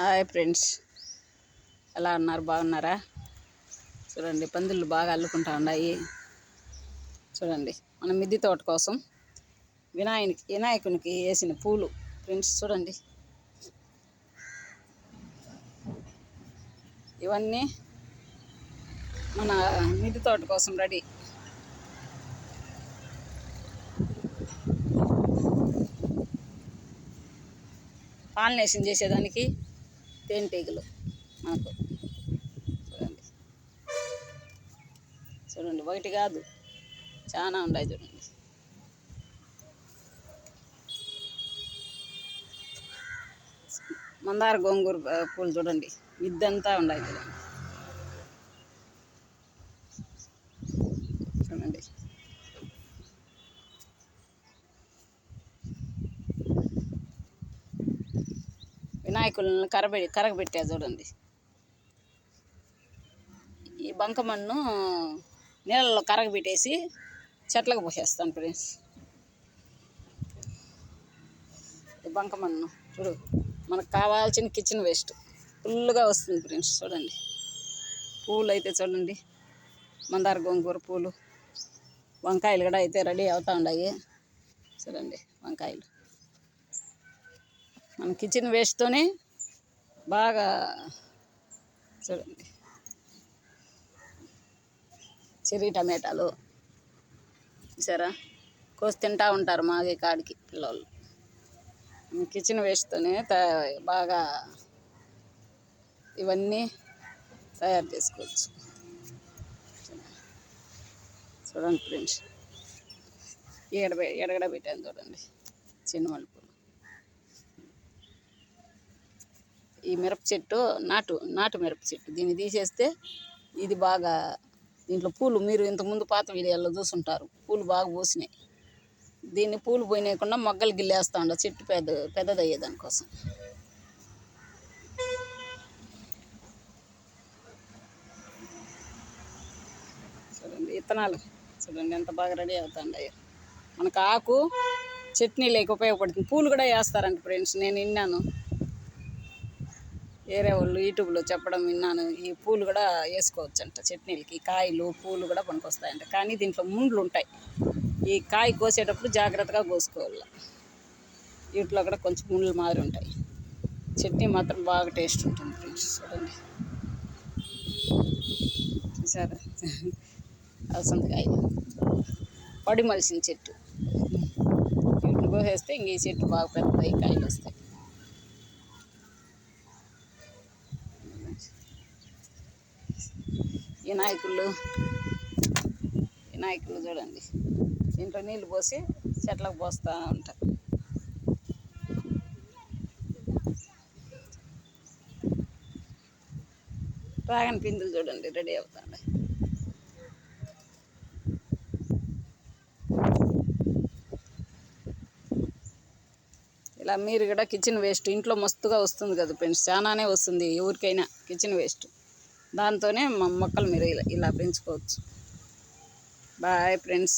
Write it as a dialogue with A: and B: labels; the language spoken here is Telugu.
A: హాయ్ ఫ్రెండ్స్, ఎలా ఉన్నారు? బాగున్నారా? చూడండి, పందులు బాగా అల్లుకుంటా ఉన్నాయి. చూడండి, మన మిద్దె తోట కోసం వినాయకునికి వేసిన పూలు ఫ్రెండ్స్. చూడండి, ఇవన్నీ మన మిద్దె తోట కోసం రెడీ. పాలినేషన్ చేసేదానికి తేనెటీగలు మనకు. చూడండి చూడండి, ఒకటి కాదు, చాలా ఉన్నాయి. చూడండి, మందార గోంగూర పూలు చూడండి, మిద్దంతా ఉన్నాయి. చూడండి, వినాయకులను కరగబెట్టా. చూడండి, ఈ బంకమన్ను నీళ్ళలో కరగబెట్టేసి చెట్లకు పోసేస్తాను ఫ్రెండ్స్. ఈ బంకమన్ను చూడు, మనకు కావాల్సిన కిచెన్ వేస్ట్ ఫుల్గా వస్తుంది ఫ్రెండ్స్. చూడండి, పూలు అయితే చూడండి, మందార గోంగూర పూలు, వంకాయలు కూడా అయితే రెడీ అవుతూ ఉన్నాయి. చూడండి, వంకాయలు మన కిచెన్ వేస్ట్తోనే బాగా. చూడండి, చెర్రీ టమాటాలు చూసారా, కోసి తింటూ ఉంటారు మాగే కాడికి పిల్లలు. కిచెన్ వేస్ట్తోనే బాగా ఇవన్నీ తయారు చేసుకోవచ్చు. చూడండి ఫ్రెండ్స్, ఎడగడ పెట్టాను. చూడండి, చిన్న మలుపులు. ఈ మిరప చెట్టు నాటు మిరప చెట్టు, దీన్ని తీసేస్తే ఇది బాగా, దీంట్లో పూలు మీరు ఇంతకుముందు పాత వీడియోలో చూసుంటారు, పూలు బాగా పూసినాయి. దీన్ని పూలు పోయినాయకుండా మొగ్గలు గిల్లేస్తూ ఉండ, చెట్టు పెద్దదయ్యే దానికోసం. చూడండి, విత్తనాలు చూడండి ఎంత బాగా రెడీ అవుతాయి. మనకు ఆకు చట్నీ లేక ఉపయోగపడుతుంది. పూలు కూడా వేస్తారంట ఫ్రెండ్స్, నేను విన్నాను, వేరే వాళ్ళు యూట్యూబ్లో చెప్పడం విన్నాను. ఈ పూలు కూడా వేసుకోవచ్చు అంట చట్నీలకి. కాయలు పూలు కూడా పనికొస్తాయంట, కానీ దీంట్లో ముండ్లు ఉంటాయి. ఈ కాయ కోసేటప్పుడు జాగ్రత్తగా కోసుకోవాలి. వీటిలో కూడా కొంచెం ముండ్లు మాదిరి ఉంటాయి. చట్నీ మాత్రం బాగా టేస్ట్ ఉంటుంది ఫ్రెండ్స్. చూడండి, చూసారా, అలసందకాయ పడి మలిసిన చెట్టు. వీటిని కోసేస్తే ఇంక ఈ చెట్టు బాగా పెద్దవి కాయలు వస్తాయి. వినాయకులు చూడండి, దీంట్లో నీళ్ళు పోసి చెట్లకు పోస్తూ ఉంటారు. డ్రాగన్ పిందులు చూడండి రెడీ అవుతాయి. ఇలా మీరు కూడా కిచెన్ వేస్ట్ ఇంట్లో మస్తుగా వస్తుంది కదా ఫ్రెండ్స్, చాలానే వస్తుంది ఎవరికైనా కిచెన్ వేస్ట్. దాంతోనే మొక్కలు మీరు ఇలా పెంచుకోవచ్చు. Bye friends.